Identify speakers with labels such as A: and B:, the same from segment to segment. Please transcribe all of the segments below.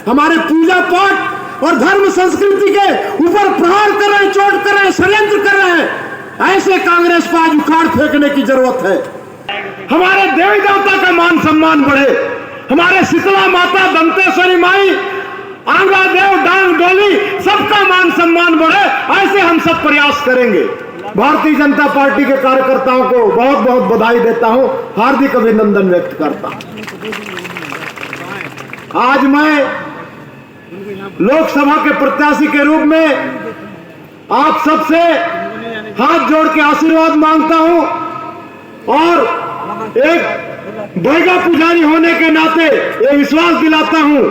A: हमारे पूजा पाठ और धर्म संस्कृति के ऊपर प्रहार कर रहे हैं, चोट कर रहे हैं, षड्यंत्र कर रहे हैं। ऐसे कांग्रेस को आज उखाड़ फेंकने की जरूरत है। हमारे देवी देवता का मान सम्मान बढ़े, हमारे शीतला माता, दंतेश्वरी माई, आंगला देव, डांग डोली, सबका मान सम्मान बढ़े, ऐसे हम सब प्रयास करेंगे। भारतीय जनता पार्टी के कार्यकर्ताओं को बहुत बहुत बधाई देता हूं, हार्दिक अभिनंदन व्यक्त करता हूं। आज मैं लोकसभा के प्रत्याशी के रूप में आप सबसे हाथ जोड़ के आशीर्वाद मांगता हूं और एक बैगा पुजारी होने के नाते ये विश्वास दिलाता हूं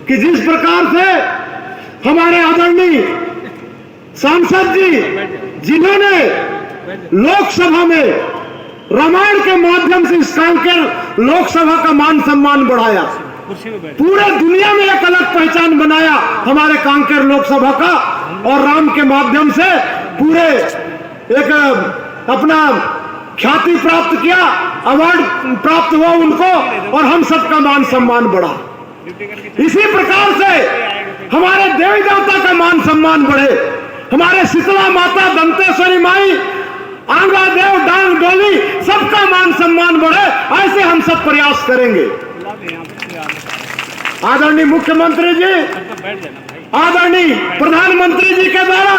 A: कि जिस प्रकार से हमारे आदरणीय सांसद जी, जिन्होंने लोकसभा में रामायण के माध्यम से इस कांकेर लोकसभा का मान सम्मान बढ़ाया, पूरे दुनिया में एक अलग पहचान बनाया हमारे कांकेर लोकसभा का, और राम के माध्यम से पूरे एक अपना ख्याति प्राप्त किया, अवार्ड प्राप्त हुआ उनको, और हम सबका मान सम्मान बढ़ा। इसी प्रकार से हमारे देवी देवता का मान सम्मान बढ़े, हमारे शीतला माता, दंतेश्वरी माई, आंगला देव, डांग डोली, सबका मान सम्मान बढ़े, ऐसे हम सब प्रयास करेंगे। आदरणीय मुख्यमंत्री जी, आदरणीय प्रधानमंत्री जी के द्वारा,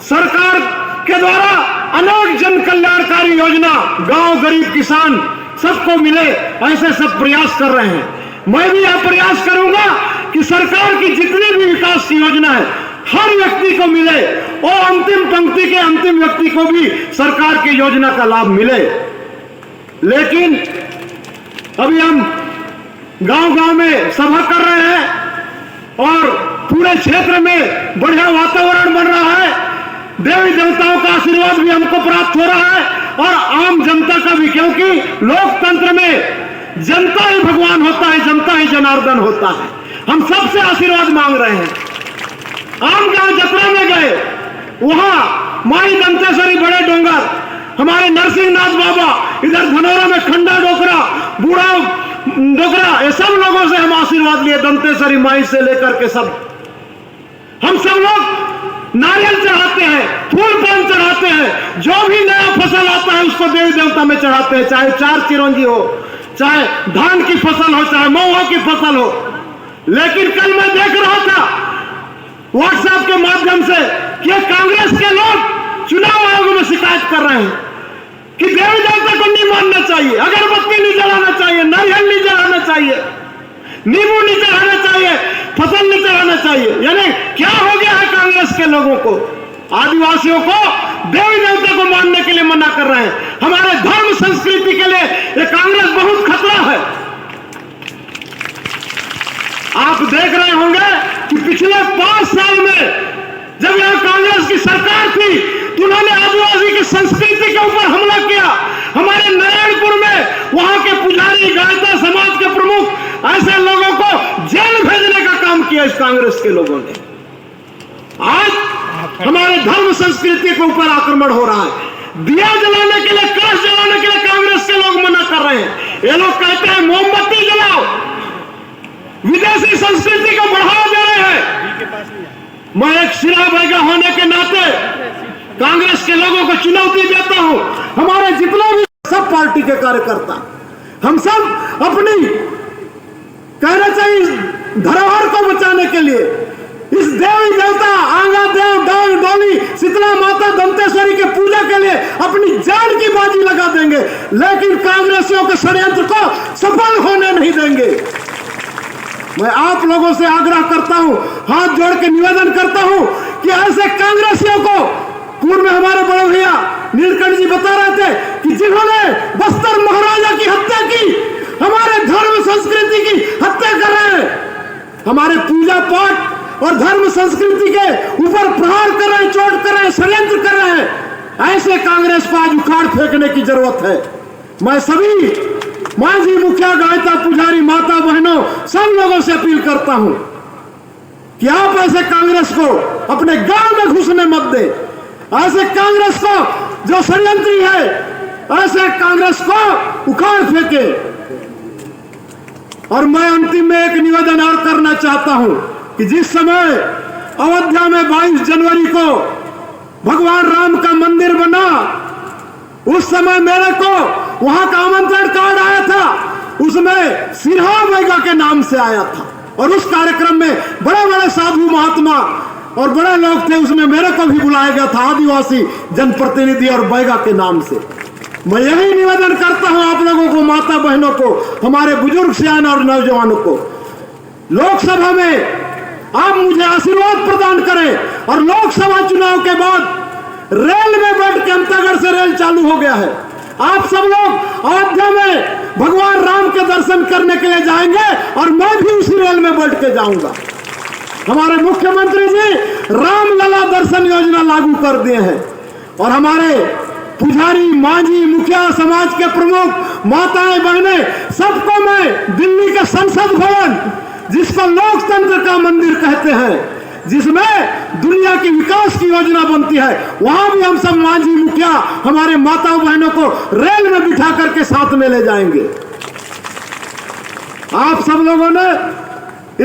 A: सरकार के द्वारा अनेक जन कल्याणकारी योजना गांव, गरीब, किसान सबको मिले, ऐसे सब प्रयास कर रहे हैं। मैं भी यह प्रयास करूंगा कि सरकार की जितनी भी विकास की योजना है हर व्यक्ति को मिले, और अंतिम पंक्ति के अंतिम व्यक्ति को भी सरकार की योजना का लाभ मिले। लेकिन अभी हम गांव-गांव में सभा कर रहे हैं और पूरे क्षेत्र में बढ़िया वातावरण बन रहा है, देवी देवताओं का आशीर्वाद भी हमको प्राप्त हो रहा है, और आम जनता का भी, क्योंकि लोकतंत्र में जनता ही भगवान होता है, जनता ही जनार्दन होता है। हम सबसे आशीर्वाद मांग रहे हैं। आम गांव जतरा में गए, वहां माई दंतेश्वरी, बड़े डोंगर, हमारे नरसिंहनाथ बाबा, इधर धनौरा में खंडा डोकरा, बूढ़ा डोकरा, ये सब लोगों से हम आशीर्वाद लिए, दंतेश्वरी माई से लेकर के सब। हम सब लोग नारियल चढ़ाते हैं, फूल पान चढ़ाते हैं, जो भी नया फसल आता है उसको देवी देवता में चढ़ाते हैं, चाहे 4 चिरंजी हो, चाहे धान की फसल हो, चाहे महुआ की फसल हो। लेकिन कल मैं देख रहा था व्हाट्सएप के माध्यम से कि कांग्रेस के लोग चुनाव आयोग में शिकायत कर रहे हैं कि देवी देवता को नहीं मानना चाहिए, अगरबत्ती नहीं जलाना चाहिए, नारियल नहीं जलाना चाहिए, नींबू नहीं चढ़ाना चाहिए, फसल नहीं चढ़ाना चाहिए। यानी क्या हो गया है कांग्रेस के लोगों को? आदिवासियों को देवी देवता को मानने के लिए मना कर रहे हैं। हमारे धर्म संस्कृति के लिए ये कांग्रेस बहुत खतरा है। आप देख रहे होंगे कि पिछले 5 साल में जब यह कांग्रेस की सरकार थी तो उन्होंने आदिवासी की संस्कृति के ऊपर हमला किया। हमारे नारायणपुर में वहां के पुजारी, गायता समाज के प्रमुख, ऐसे लोगों को जेल भेजने का काम किया इस कांग्रेस के लोगों ने। आज हमारे धर्म संस्कृति के ऊपर आक्रमण हो रहा है। दिया जलाने के लिए, कलश जलाने के लिए कांग्रेस के लोग मना कर रहे हैं। ये लोग कहते हैं मोमबत्ती जलाओ, विदेशी संस्कृति को बढ़ावा दे रहे हैं। मैं एक सिरा बैगा होने के नाते कांग्रेस के लोगों को चुनौती देता हूं। हमारे जितने भी सब पार्टी के कार्यकर्ता, हम सब अपनी कहना चाहिए धरोहर को बचाने के लिए इस देवी देवता, आंगा देव, डांग डोली, शीतला माता, दंतेश्वरी के पूजा के लिए अपनी जान की बाजी लगा देंगे, लेकिन कांग्रेसियों के षड्यंत्र को सफल होने नहीं देंगे। मैं आप लोगों से आग्रह करता हूं, हाथ जोड़ के निवेदन करता हूं कि ऐसे कांग्रेसियों को, पूर्व में हमारे बड़े भैया नीलकंठ जी बता रहे थे कि जिन्होंने बस्तर महाराजा की हत्या की, हमारे धर्म संस्कृति की हत्या कर रहे हैं, हमारे पूजा पाठ और धर्म संस्कृति के ऊपर प्रहार कर रहे हैं, चोट कर रहे हैं, षड्यंत्र कर रहे हैं, ऐसे कांग्रेस को आज उखाड़ फेंकने की जरूरत है। मैं सभी मांझी, मुखिया, गायता, पुजारी, माता बहनों, सब लोगों से अपील करता हूं कि आप ऐसे कांग्रेस को अपने गांव में घुसने मत दे। ऐसे कांग्रेस को जो षड्यंत्री है, ऐसे कांग्रेस को उखाड़ फेंके। और मैं अंतिम में एक निवेदन और करना चाहता हूं कि जिस समय अयोध्या में 22 जनवरी को भगवान राम का मंदिर बना, उस समय मेरे को वहां का आमंत्रण कार्ड आया था, उसमें सिरहा बैगा के नाम से आया था और उस कार्यक्रम में बड़े बड़े साधु महात्मा और बड़े लोग थे, उसमें मेरे को भी बुलाया गया था, आदिवासी जनप्रतिनिधि और बैगा के नाम से। मैं यही निवेदन करता हूं आप लोगों को, माता बहनों को, हमारे बुजुर्ग सियान और नौजवानों को, लोकसभा में आप मुझे आशीर्वाद प्रदान करें और लोकसभा चुनाव के बाद रेल में बैठ के अंतागढ़ से रेल चालू हो गया है, आप सब लोग अयोध्या में भगवान राम के दर्शन करने के लिए जाएंगे और मैं भी उसी रेल में बैठ के जाऊंगा। हमारे मुख्यमंत्री जी रामलला दर्शन योजना लागू कर दिए हैं और हमारे पुजारी, मांझी, मुखिया, समाज के प्रमुख, माताएं, बहनें, सबको मैं दिल्ली का संसद भवन, जिसको लोकतंत्र का मंदिर कहते हैं, जिसमें दुनिया की विकास की योजना बनती है, वहां भी हम सब मांझी, मुखिया, हमारे माताओं बहनों को रेल में बिठा करके साथ में ले जाएंगे। आप सब लोगों ने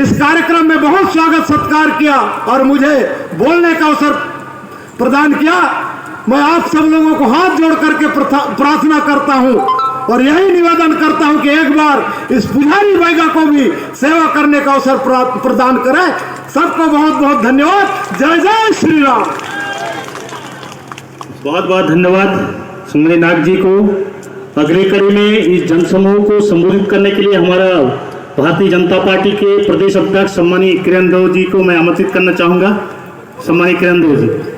A: इस कार्यक्रम में बहुत स्वागत सत्कार किया और मुझे बोलने का अवसर प्रदान किया। मैं आप सब लोगों को हाथ जोड़ करके प्रार्थना करता हूं और यही निवेदन करता हूं कि एक बार इस पुजारी बैगा को भी सेवा करने का अवसर प्रदान करें। सबको बहुत बहुत धन्यवाद। जय जय श्री राम।
B: बहुत बहुत धन्यवाद सुमनी नाग जी को। अगली कड़ी में इस जनसमूह को संबोधित करने के लिए हमारा भारतीय जनता पार्टी के प्रदेश अध्यक्ष सम्मानीय किरण देव जी को मैं आमंत्रित करना चाहूंगा। सम्मानीय किरण देव जी।